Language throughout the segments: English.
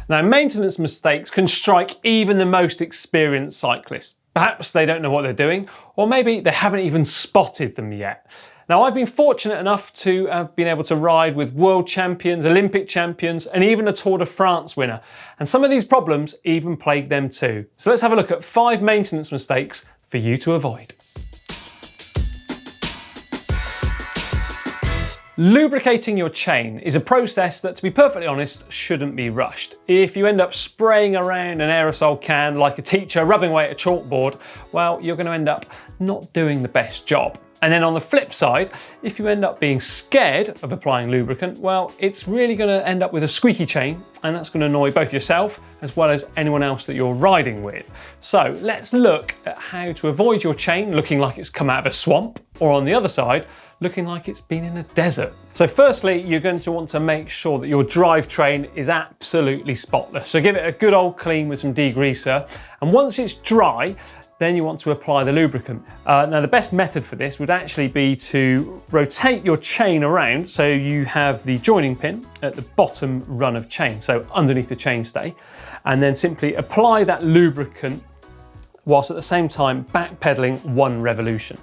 Now, maintenance mistakes can strike even the most experienced cyclists. Perhaps they don't know what they're doing, or maybe they haven't even spotted them yet. Now, I've been fortunate enough to have been able to ride with world champions, Olympic champions, and even a Tour de France winner. And some of these problems even plague them too. So let's have a look at 5 maintenance mistakes for you to avoid. Lubricating your chain is a process that, to be perfectly honest, shouldn't be rushed. If you end up spraying around an aerosol can like a teacher rubbing away at a chalkboard, well, you're going to end up not doing the best job. And then on the flip side, if you end up being scared of applying lubricant, well, it's really going to end up with a squeaky chain, and that's going to annoy both yourself as well as anyone else that you're riding with. So let's look at how to avoid your chain looking like it's come out of a swamp, or on the other side, looking like it's been in a desert. So firstly, you're going to want to make sure that your drivetrain is absolutely spotless. So give it a good old clean with some degreaser. And once it's dry, then you want to apply the lubricant. Now the best method for this would actually be to rotate your chain around so you have the joining pin at the bottom run of chain, so underneath the chainstay, and then simply apply that lubricant whilst at the same time backpedaling 1 revolution.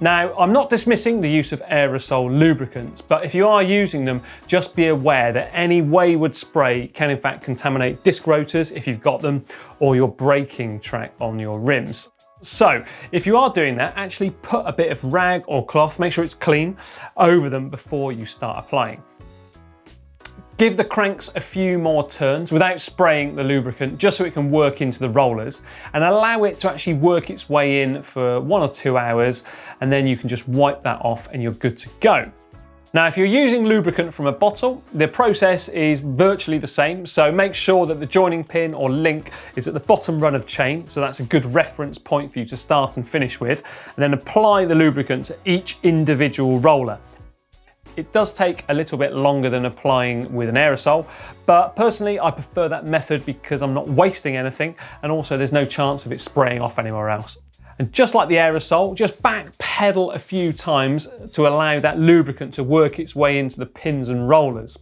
Now, I'm not dismissing the use of aerosol lubricants, but if you are using them, just be aware that any wayward spray can in fact contaminate disc rotors if you've got them, or your braking track on your rims. So, if you are doing that, actually put a bit of rag or cloth, make sure it's clean, over them before you start applying. Give the cranks a few more turns without spraying the lubricant, just so it can work into the rollers, and allow it to actually work its way in for 1 or 2 hours, and then you can just wipe that off and you're good to go. Now, if you're using lubricant from a bottle, the process is virtually the same, so make sure that the joining pin or link is at the bottom run of chain, so that's a good reference point for you to start and finish with, and then apply the lubricant to each individual roller. It does take a little bit longer than applying with an aerosol, but personally I prefer that method because I'm not wasting anything, and also there's no chance of it spraying off anywhere else. And just like the aerosol, just back pedal a few times to allow that lubricant to work its way into the pins and rollers.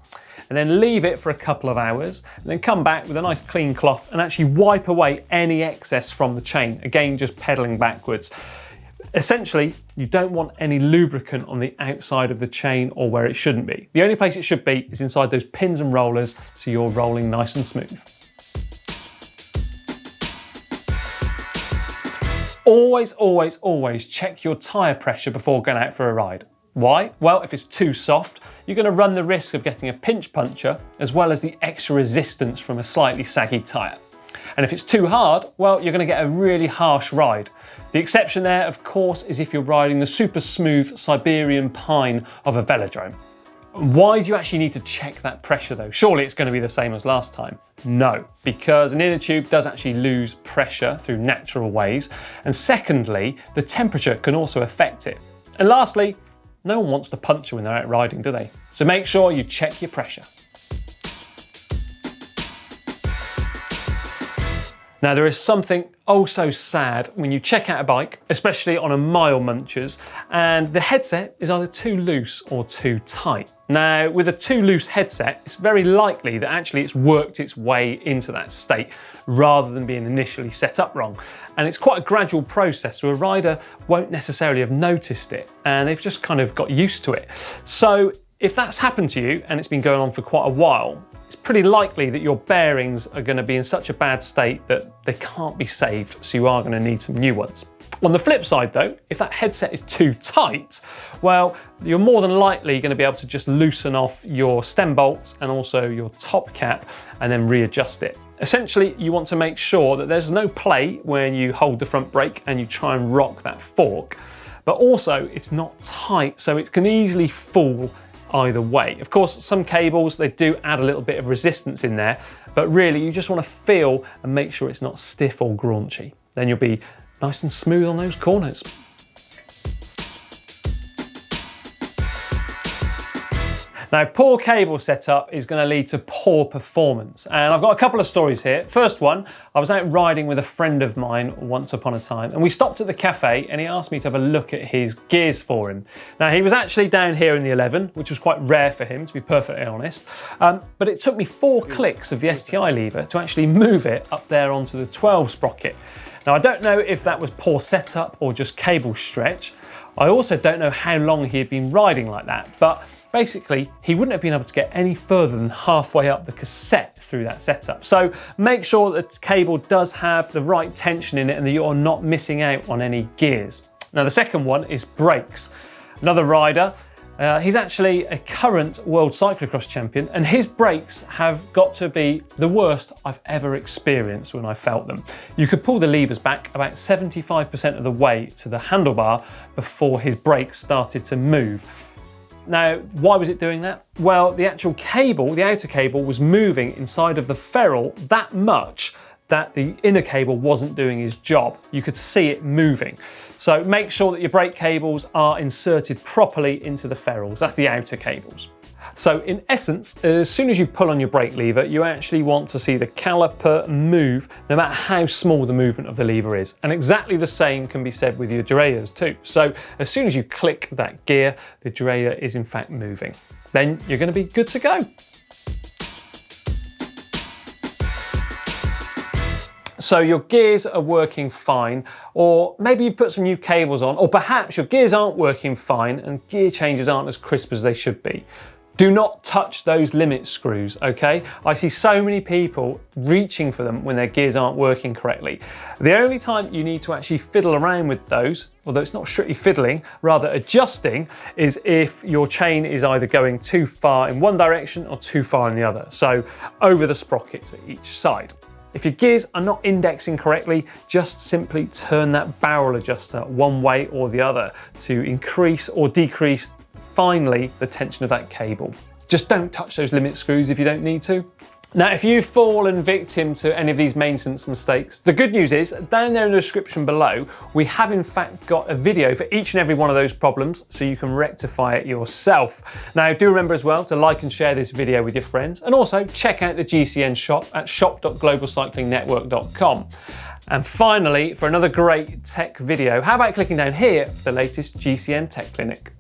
And then leave it for a couple of hours, and then come back with a nice clean cloth and actually wipe away any excess from the chain, again just pedaling backwards. Essentially, you don't want any lubricant on the outside of the chain or where it shouldn't be. The only place it should be is inside those pins and rollers, so you're rolling nice and smooth. Always, always, always check your tyre pressure before going out for a ride. Why? Well, if it's too soft, you're going to run the risk of getting a pinch puncture, as well as the extra resistance from a slightly saggy tyre. And if it's too hard, well, you're going to get a really harsh ride. The exception there, of course, is if you're riding the super smooth Siberian pine of a velodrome. Why do you actually need to check that pressure though? Surely it's going to be the same as last time. No, because an inner tube does actually lose pressure through natural ways. And secondly, the temperature can also affect it. And lastly, no one wants to puncture when they're out riding, do they? So make sure you check your pressure. Now, there is something oh so sad when you check out a bike, especially on a mile munchers, and the headset is either too loose or too tight. Now, with a too loose headset, it's very likely that actually it's worked its way into that state rather than being initially set up wrong. And it's quite a gradual process, so a rider won't necessarily have noticed it, and they've just kind of got used to it. So if that's happened to you and it's been going on for quite a while, it's pretty likely that your bearings are going to be in such a bad state that they can't be saved, so you are going to need some new ones. On the flip side though, if that headset is too tight, well, you're more than likely going to be able to just loosen off your stem bolts and also your top cap and then readjust it. Essentially, you want to make sure that there's no play when you hold the front brake and you try and rock that fork, but also it's not tight, so it can easily fall either way. Of course, some cables, they do add a little bit of resistance in there, but really you just want to feel and make sure it's not stiff or graunchy. Then you'll be nice and smooth on those corners. Now, poor cable setup is going to lead to poor performance, and I've got a couple of stories here. First one, I was out riding with a friend of mine once upon a time, and we stopped at the cafe and he asked me to have a look at his gears for him. Now, he was actually down here in the 11, which was quite rare for him, to be perfectly honest, but it took me 4 clicks of the STI lever to actually move it up there onto the 12 sprocket. Now, I don't know if that was poor setup or just cable stretch. I also don't know how long he had been riding like that, but basically, he wouldn't have been able to get any further than halfway up the cassette through that setup. So make sure that the cable does have the right tension in it and that you're not missing out on any gears. Now, the second one is brakes. Another rider, he's actually a current world cyclocross champion, and his brakes have got to be the worst I've ever experienced when I felt them. You could pull the levers back about 75% of the way to the handlebar before his brakes started to move. Now, why was it doing that? Well, the actual cable, the outer cable, was moving inside of the ferrule that much that the inner cable wasn't doing his job. You could see it moving. So make sure that your brake cables are inserted properly into the ferrules. That's the outer cables. So in essence, as soon as you pull on your brake lever, you actually want to see the caliper move no matter how small the movement of the lever is. And exactly the same can be said with your derailleurs too. So as soon as you click that gear, the derailleur is in fact moving. Then you're going to be good to go. So your gears are working fine, or maybe you've put some new cables on, or perhaps your gears aren't working fine and gear changes aren't as crisp as they should be. Do not touch those limit screws, okay? I see so many people reaching for them when their gears aren't working correctly. The only time you need to actually fiddle around with those, although it's not strictly fiddling, rather adjusting, is if your chain is either going too far in one direction or too far in the other. So over the sprockets at each side. If your gears are not indexing correctly, just simply turn that barrel adjuster one way or the other to increase or decrease finally the tension of that cable. Just don't touch those limit screws if you don't need to. Now, if you've fallen victim to any of these maintenance mistakes, the good news is down there in the description below, we have in fact got a video for each and every one of those problems so you can rectify it yourself. Now, do remember as well to like and share this video with your friends, and also check out the GCN shop at shop.globalcyclingnetwork.com. And finally, for another great tech video, how about clicking down here for the latest GCN Tech Clinic?